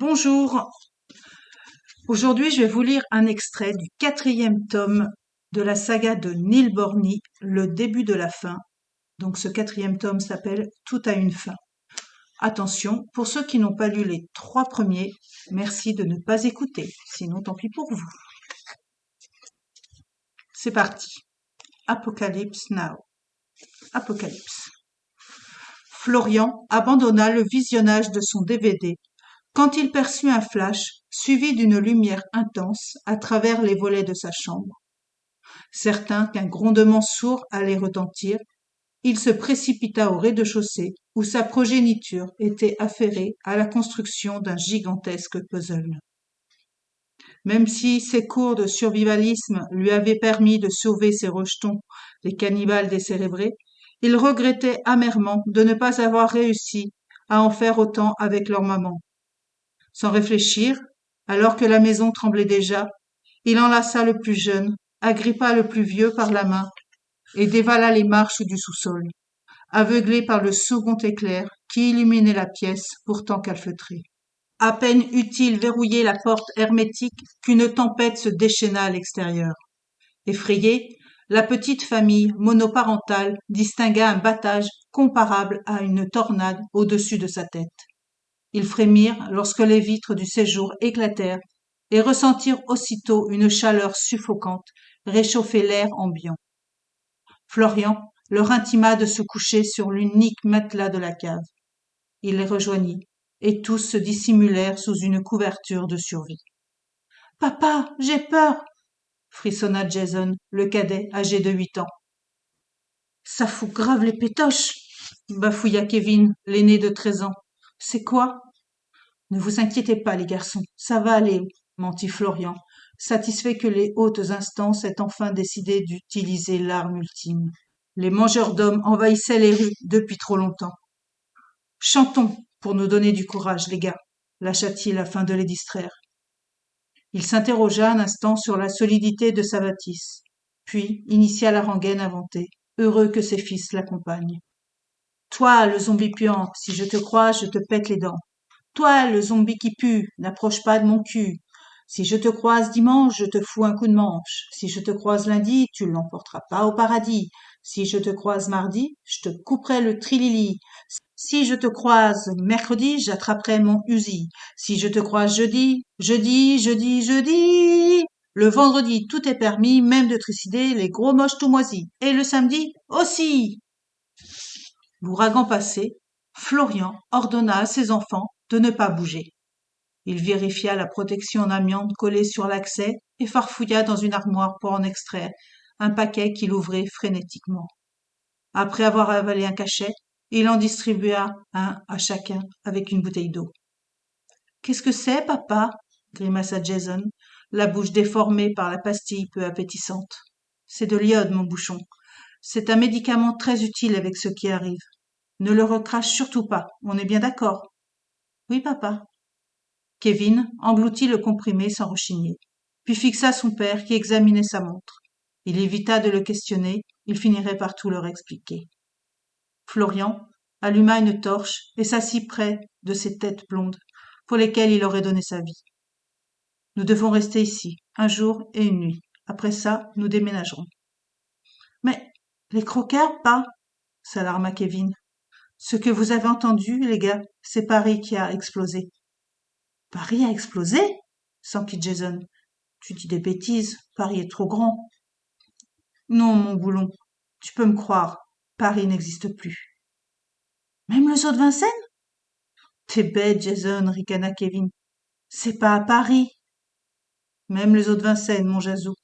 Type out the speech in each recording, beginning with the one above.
Bonjour, aujourd'hui je vais vous lire un extrait du 4e tome de la saga de Neil Borny, Le début de la fin. Donc ce 4e tome s'appelle Tout a une fin. Attention, pour ceux qui n'ont pas lu les 3 premiers, merci de ne pas écouter, sinon tant pis pour vous. C'est parti. Apocalypse Now. Apocalypse. Florian abandonna le visionnage de son DVD quand il perçut un flash suivi d'une lumière intense à travers les volets de sa chambre. Certain qu'un grondement sourd allait retentir, il se précipita au rez-de-chaussée où sa progéniture était affairée à la construction d'un gigantesque puzzle. Même si ses cours de survivalisme lui avaient permis de sauver ses rejetons, les cannibales décérébrés, il regrettait amèrement de ne pas avoir réussi à en faire autant avec leur maman. Sans réfléchir, alors que la maison tremblait déjà, il enlaça le plus jeune, agrippa le plus vieux par la main et dévala les marches du sous-sol, aveuglé par le second éclair qui illuminait la pièce pourtant calfeutrée. À peine eut-il verrouillé la porte hermétique qu'une tempête se déchaîna à l'extérieur. Effrayée, la petite famille monoparentale distingua un battage comparable à une tornade au-dessus de sa tête. Ils frémirent lorsque les vitres du séjour éclatèrent et ressentirent aussitôt une chaleur suffocante réchauffer l'air ambiant. Florian leur intima de se coucher sur l'unique matelas de la cave. Il les rejoignit, et tous se dissimulèrent sous une couverture de survie. « Papa, j'ai peur !» frissonna Jason, le cadet âgé de 8 ans. « Ça fout grave les pétoches !» bafouilla Kevin, l'aîné de 13 ans. « C'est quoi ?» « Ne vous inquiétez pas, les garçons, ça va aller, » mentit Florian, satisfait que les hautes instances aient enfin décidé d'utiliser l'arme ultime. Les mangeurs d'hommes envahissaient les rues depuis trop longtemps. « Chantons pour nous donner du courage, les gars, » lâcha-t-il afin de les distraire. Il s'interrogea un instant sur la solidité de sa bâtisse, puis initia la rengaine inventée, heureux que ses fils l'accompagnent. « Toi, le zombie puant, si je te croise, je te pète les dents. Toi, le zombie qui pue, n'approche pas de mon cul. Si je te croise dimanche, je te fous un coup de manche. Si je te croise lundi, tu l'emporteras pas au paradis. Si je te croise mardi, je te couperai le trilili. Si je te croise mercredi, j'attraperai mon Uzi. Si je te croise jeudi, jeudi. Le vendredi, tout est permis, même de trucider les gros moches tout moisis. Et le samedi aussi. L'ouragan passé, Florian ordonna à ses enfants de ne pas bouger. Il vérifia la protection en amiante collée sur l'accès et farfouilla dans une armoire pour en extraire un paquet qu'il ouvrait frénétiquement. Après avoir avalé un cachet, il en distribua un à chacun avec une bouteille d'eau. « Qu'est-ce que c'est, papa ?» grimaça Jason, la bouche déformée par la pastille peu appétissante. « C'est de l'iode, mon bouchon. C'est un médicament très utile avec ce qui arrive. Ne le recrache surtout pas, on est bien d'accord. »« Oui, papa. » Kevin engloutit le comprimé sans rechigner, puis fixa son père qui examinait sa montre. Il évita de le questionner, il finirait par tout leur expliquer. Florian alluma une torche et s'assit près de ces têtes blondes pour lesquelles il aurait donné sa vie. « Nous devons rester ici, un jour et une nuit. Après ça, nous déménagerons. »« Mais les croqueurs, pas ?» s'alarma Kevin. « Ce que vous avez entendu, les gars, c'est Paris qui a explosé. » « Paris a explosé ?» s'enquit Jason. « Tu dis des bêtises, Paris est trop grand. »« Non, mon boulon, tu peux me croire, Paris n'existe plus. »« Même le zoo de Vincennes ?»« T'es bête, Jason, » ricana Kevin. « C'est pas à Paris. »« Même le zoo de Vincennes, mon Jazou, »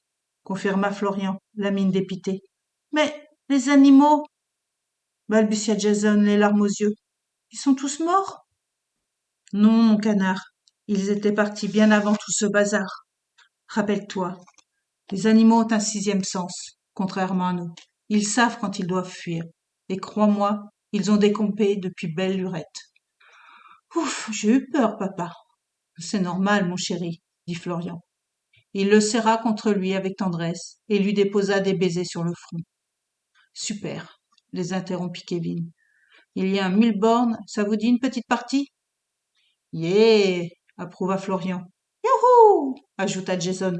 confirma Florian, la mine dépitée. « Mais les animaux ?» balbutia Jason, les larmes aux yeux. « Ils sont tous morts ?»« Non, mon canard. Ils étaient partis bien avant tout ce bazar. Rappelle-toi, les animaux ont un 6e sens, contrairement à nous. Ils savent quand ils doivent fuir. Et crois-moi, ils ont décompé depuis belle lurette. »« Ouf, j'ai eu peur, papa. »« C'est normal, mon chéri, » dit Florian. Il le serra contre lui avec tendresse et lui déposa des baisers sur le front. « Super, » les interrompit Kevin. « Il y a un 1000 bornes, ça vous dit une petite partie ?»« Yeah !» approuva Florian. Youhou! Ajouta Jason,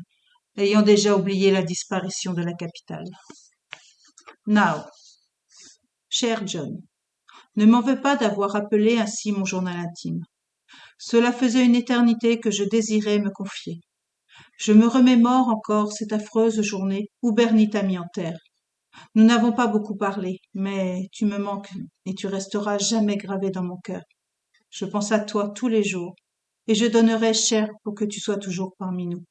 ayant déjà oublié la disparition de la capitale. Now, cher John, ne m'en veux pas d'avoir appelé ainsi mon journal intime. Cela faisait une éternité que je désirais me confier. Je me remémore encore cette affreuse journée où Bernie t'a mis en terre. Nous n'avons pas beaucoup parlé, mais tu me manques et tu resteras jamais gravé dans mon cœur. Je pense à toi tous les jours, et je donnerai cher pour que tu sois toujours parmi nous.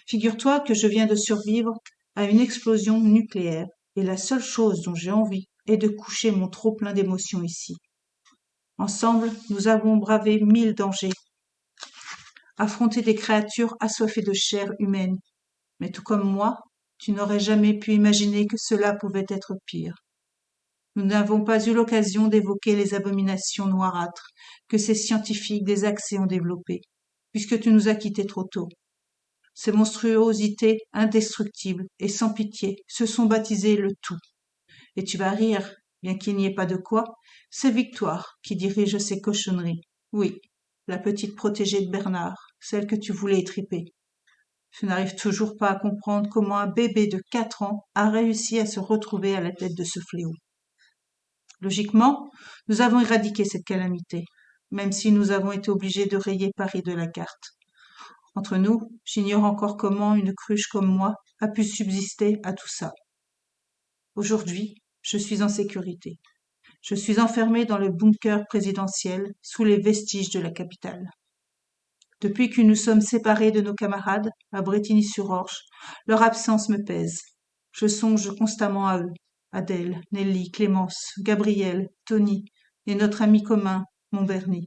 Figure-toi que je viens de survivre à une explosion nucléaire, et la seule chose dont j'ai envie est de coucher mon trop-plein d'émotions ici. Ensemble, nous avons bravé 1000 dangers, affronté des créatures assoiffées de chair humaine, mais tout comme moi, tu n'aurais jamais pu imaginer que cela pouvait être pire. Nous n'avons pas eu l'occasion d'évoquer les abominations noirâtres que ces scientifiques des accès ont développées, puisque tu nous as quittés trop tôt. Ces monstruosités indestructibles et sans pitié se sont baptisées le tout. Et tu vas rire, bien qu'il n'y ait pas de quoi, c'est Victoire qui dirige ces cochonneries. Oui, la petite protégée de Bernard, celle que tu voulais étriper. Je n'arrive toujours pas à comprendre comment un bébé de 4 ans a réussi à se retrouver à la tête de ce fléau. Logiquement, nous avons éradiqué cette calamité, même si nous avons été obligés de rayer Paris de la carte. Entre nous, j'ignore encore comment une cruche comme moi a pu subsister à tout ça. Aujourd'hui, je suis en sécurité. Je suis enfermé dans le bunker présidentiel sous les vestiges de la capitale. Depuis que nous sommes séparés de nos camarades à Brétigny-sur-Orge, leur absence me pèse. Je songe constamment à eux, Adèle, Nelly, Clémence, Gabriel, Tony et notre ami commun, mon Bernie.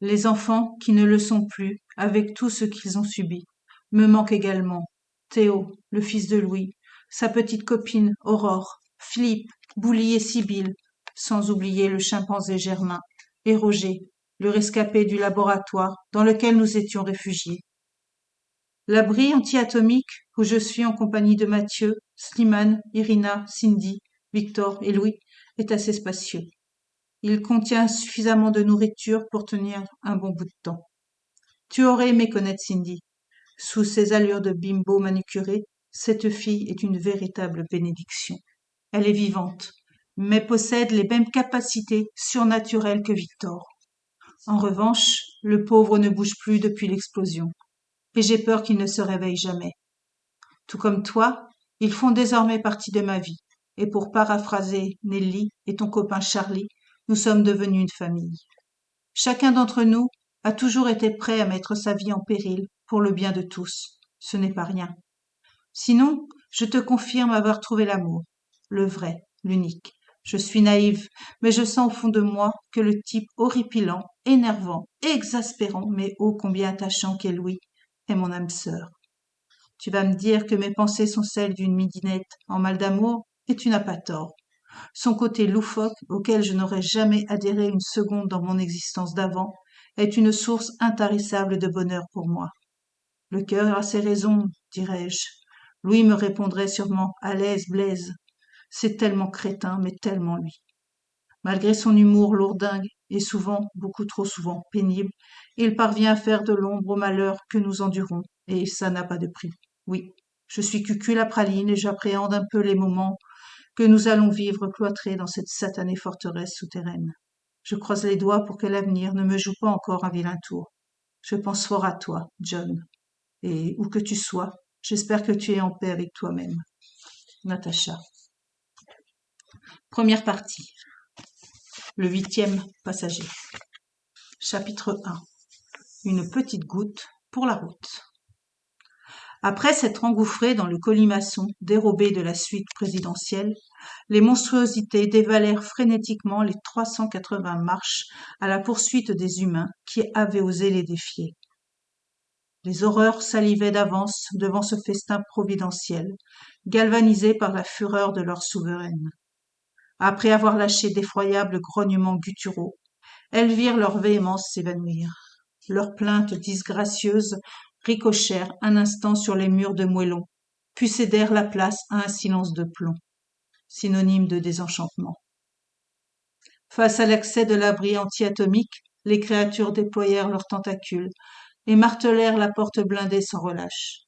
Les enfants qui ne le sont plus, avec tout ce qu'ils ont subi, me manquent également. Théo, le fils de Louis, sa petite copine Aurore, Philippe, Bouli et Sibylle, sans oublier le chimpanzé Germain, et Roger, le rescapé du laboratoire dans lequel nous étions réfugiés. L'abri anti-atomique où je suis en compagnie de Mathieu, Slimane, Irina, Cindy, Victor et Louis est assez spacieux. Il contient suffisamment de nourriture pour tenir un bon bout de temps. Tu aurais aimé connaître Cindy. Sous ses allures de bimbo manucurée, cette fille est une véritable bénédiction. Elle est vivante, mais possède les mêmes capacités surnaturelles que Victor. En revanche, le pauvre ne bouge plus depuis l'explosion, et j'ai peur qu'il ne se réveille jamais. Tout comme toi, ils font désormais partie de ma vie, et pour paraphraser Nelly et ton copain Charlie, nous sommes devenus une famille. Chacun d'entre nous a toujours été prêt à mettre sa vie en péril pour le bien de tous. Ce n'est pas rien. Sinon, je te confirme avoir trouvé l'amour, le vrai, l'unique. Je suis naïve, mais je sens au fond de moi que le type horripilant, énervant, exaspérant, mais ô combien attachant qu'est Louis, est mon âme sœur. Tu vas me dire que mes pensées sont celles d'une midinette en mal d'amour, et tu n'as pas tort. Son côté loufoque, auquel je n'aurais jamais adhéré une seconde dans mon existence d'avant, est une source intarissable de bonheur pour moi. Le cœur a ses raisons, dirais-je. Louis me répondrait sûrement, à l'aise, Blaise. C'est tellement crétin, mais tellement lui. Malgré son humour lourdingue et souvent, beaucoup trop souvent, pénible, il parvient à faire de l'ombre au malheur que nous endurons, et ça n'a pas de prix. Oui, je suis cucul à praline et j'appréhende un peu les moments que nous allons vivre cloîtrés dans cette satanée forteresse souterraine. Je croise les doigts pour que l'avenir ne me joue pas encore un vilain tour. Je pense fort à toi, John, et où que tu sois, j'espère que tu es en paix avec toi-même. Natacha. Première partie. Le 8e passager. Chapitre 1. Une petite goutte pour la route. Après s'être engouffrés dans le colimaçon dérobé de la suite présidentielle, les monstruosités dévalèrent frénétiquement les 380 marches à la poursuite des humains qui avaient osé les défier. Les horreurs salivaient d'avance devant ce festin providentiel, galvanisés par la fureur de leur souveraine. Après avoir lâché d'effroyables grognements gutturaux, elles virent leur véhémence s'évanouir. Leurs plaintes disgracieuses ricochèrent un instant sur les murs de moellons, puis cédèrent la place à un silence de plomb, synonyme de désenchantement. Face à l'accès de l'abri anti-atomique, les créatures déployèrent leurs tentacules, et martelèrent la porte blindée sans relâche.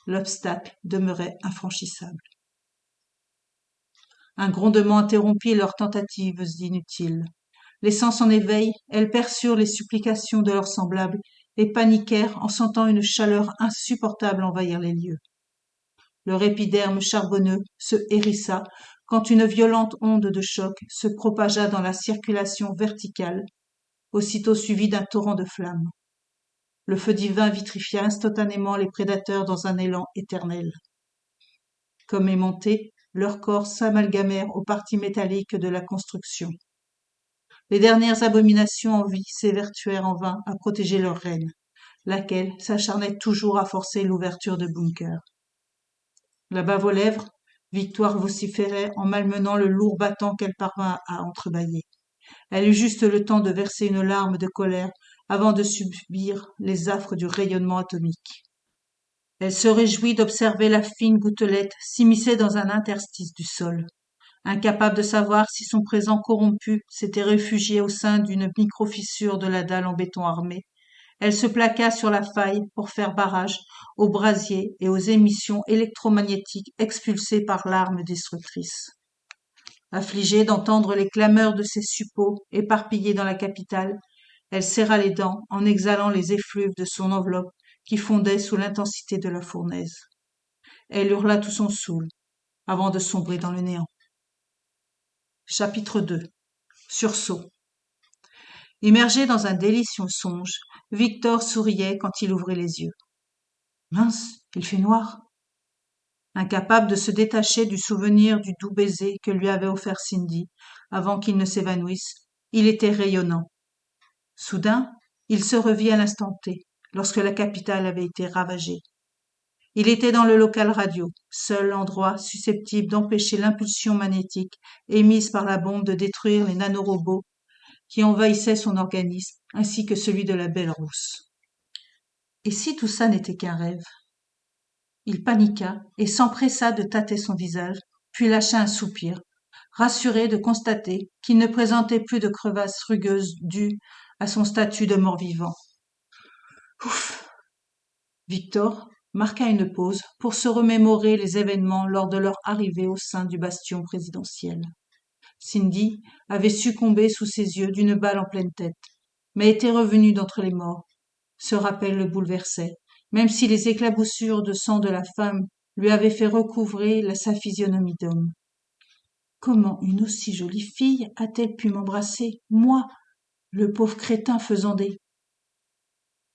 L'obstacle demeurait infranchissable. Un grondement interrompit leurs tentatives inutiles. Laissant son éveil, elles perçurent les supplications de leurs semblables et paniquèrent en sentant une chaleur insupportable envahir les lieux. Leur épiderme charbonneux se hérissa quand une violente onde de choc se propagea dans la circulation verticale, aussitôt suivie d'un torrent de flammes. Le feu divin vitrifia instantanément les prédateurs dans un élan éternel. Comme aimantés, leurs corps s'amalgamèrent aux parties métalliques de la construction. Les dernières abominations en vie s'évertuèrent en vain à protéger leur reine, laquelle s'acharnait toujours à forcer l'ouverture de bunkers. La bave aux lèvres, Victoire vociférait en malmenant le lourd battant qu'elle parvint à entrebâiller. Elle eut juste le temps de verser une larme de colère avant de subir les affres du rayonnement atomique. Elle se réjouit d'observer la fine gouttelette s'immiscer dans un interstice du sol. Incapable de savoir si son présent corrompu s'était réfugié au sein d'une micro-fissure de la dalle en béton armé, elle se plaqua sur la faille pour faire barrage aux brasiers et aux émissions électromagnétiques expulsées par l'arme destructrice. Affligée d'entendre les clameurs de ses suppôts éparpillés dans la capitale, elle serra les dents en exhalant les effluves de son enveloppe qui fondaient sous l'intensité de la fournaise. Elle hurla tout son saoul avant de sombrer dans le néant. Chapitre 2. Sursaut. Immergé dans un délicieux songe, Victor souriait quand il ouvrit les yeux. Mince, il fait noir. Incapable de se détacher du souvenir du doux baiser que lui avait offert Cindy avant qu'il ne s'évanouisse, il était rayonnant. Soudain, il se revit à l'instant T, lorsque la capitale avait été ravagée. Il était dans le local radio, seul endroit susceptible d'empêcher l'impulsion magnétique émise par la bombe de détruire les nanorobots qui envahissaient son organisme, ainsi que celui de la belle rousse. Et si tout ça n'était qu'un rêve? Il paniqua et s'empressa de tâter son visage, puis lâcha un soupir, rassuré de constater qu'il ne présentait plus de crevasses rugueuses dues à son statut de mort-vivant. Ouf! Victor marqua une pause pour se remémorer les événements lors de leur arrivée au sein du bastion présidentiel. Cindy avait succombé sous ses yeux d'une balle en pleine tête, mais était revenue d'entre les morts. Ce rappel le bouleversait, même si les éclaboussures de sang de la femme lui avaient fait recouvrer sa physionomie d'homme. Comment une aussi jolie fille a-t-elle pu m'embrasser, moi, le pauvre crétin faisant des...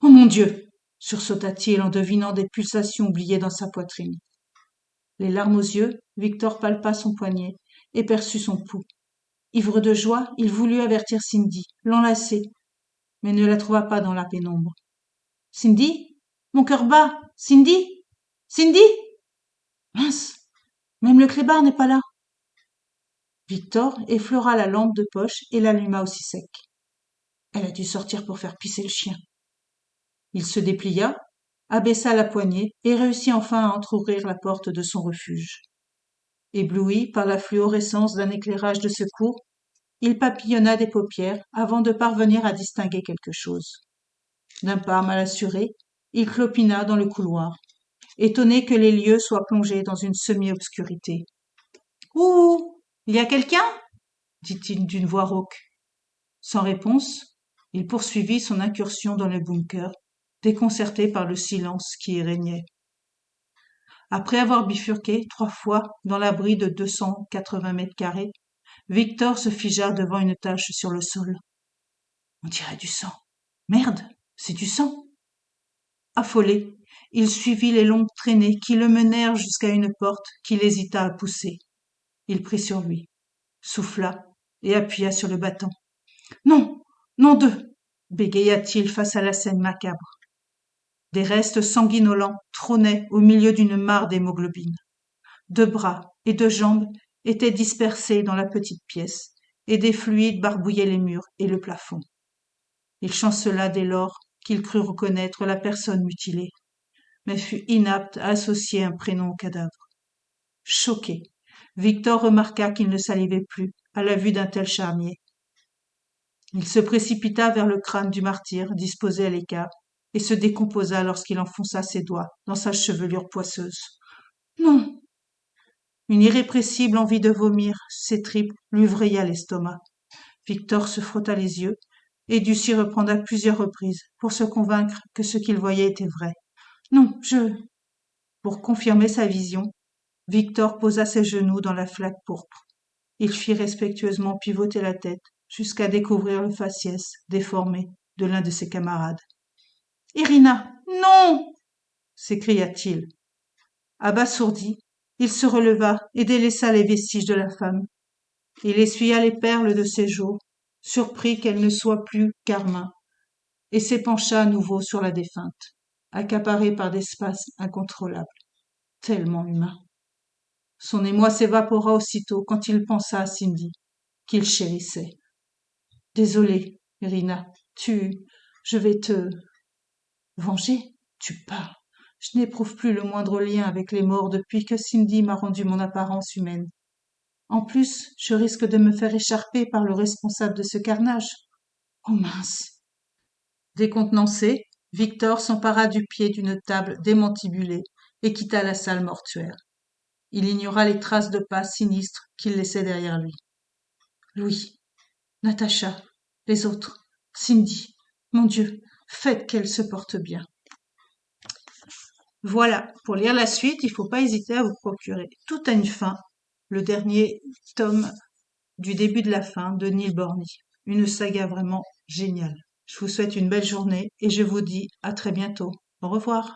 Oh mon Dieu! Sursauta-t-il en devinant des pulsations oubliées dans sa poitrine. Les larmes aux yeux, Victor palpa son poignet et perçut son pouls. Ivre de joie, il voulut avertir Cindy, l'enlacer, mais ne la trouva pas dans la pénombre. « Cindy? Mon cœur bat! Cindy? Cindy? Mince! Même le clébard n'est pas là! » Victor effleura la lampe de poche et l'alluma aussi sec. Elle a dû sortir pour faire pisser le chien. Il se déplia, abaissa la poignée et réussit enfin à entr'ouvrir la porte de son refuge. Ébloui par la fluorescence d'un éclairage de secours, il papillonna des paupières avant de parvenir à distinguer quelque chose. D'un pas mal assuré, il clopina dans le couloir, étonné que les lieux soient plongés dans une semi-obscurité. « Ouh! Il y a quelqu'un » dit-il d'une voix rauque. Sans réponse, il poursuivit son incursion dans le bunker, déconcerté par le silence qui y régnait. Après avoir bifurqué 3 fois dans l'abri de 280 mètres carrés, Victor se figea devant une tache sur le sol. On dirait du sang. Merde, c'est du sang. Affolé, il suivit les longues traînées qui le menèrent jusqu'à une porte qu'il hésita à pousser. Il prit sur lui, souffla et appuya sur le battant. Non, non d'eux, bégaya-t-il face à la scène macabre. Des restes sanguinolents trônaient au milieu d'une mare d'hémoglobine. 2 bras et 2 jambes étaient dispersés dans la petite pièce, et des fluides barbouillaient les murs et le plafond. Il chancela dès lors qu'il crut reconnaître la personne mutilée, mais fut inapte à associer un prénom au cadavre. Choqué, Victor remarqua qu'il ne salivait plus à la vue d'un tel charnier. Il se précipita vers le crâne du martyr disposé à l'écart et se décomposa lorsqu'il enfonça ses doigts dans sa chevelure poisseuse. Non! Une irrépressible envie de vomir, ses tripes lui vrilla l'estomac. Victor se frotta les yeux et dut s'y reprendre à plusieurs reprises pour se convaincre que ce qu'il voyait était vrai. Non, Pour confirmer sa vision, Victor posa ses genoux dans la flaque pourpre. Il fit respectueusement pivoter la tête jusqu'à découvrir le faciès déformé de l'un de ses camarades. « Irina, non !» s'écria-t-il. Abasourdi, il se releva et délaissa les vestiges de la femme. Il essuya les perles de ses joues, surpris qu'elle ne soit plus Carmin, et s'épancha à nouveau sur la défunte, accaparé par des spasmes incontrôlables, tellement humains. Son émoi s'évapora aussitôt quand il pensa à Cindy, qu'il chérissait. « Désolé, Irina, je vais te... » « Venger? Tu parles. Je n'éprouve plus le moindre lien avec les morts depuis que Cindy m'a rendu mon apparence humaine. En plus, je risque de me faire écharper par le responsable de ce carnage. Oh mince! » Décontenancé, Victor s'empara du pied d'une table démantibulée et quitta la salle mortuaire. Il ignora les traces de pas sinistres qu'il laissait derrière lui. Louis, Natacha, les autres, Cindy, mon Dieu, faites qu'elle se porte bien. Voilà, pour lire la suite, il ne faut pas hésiter à vous procurer Tout a une fin, le dernier tome du début de la fin de Neil Borny. Une saga vraiment géniale. Je vous souhaite une belle journée et je vous dis à très bientôt. Au revoir.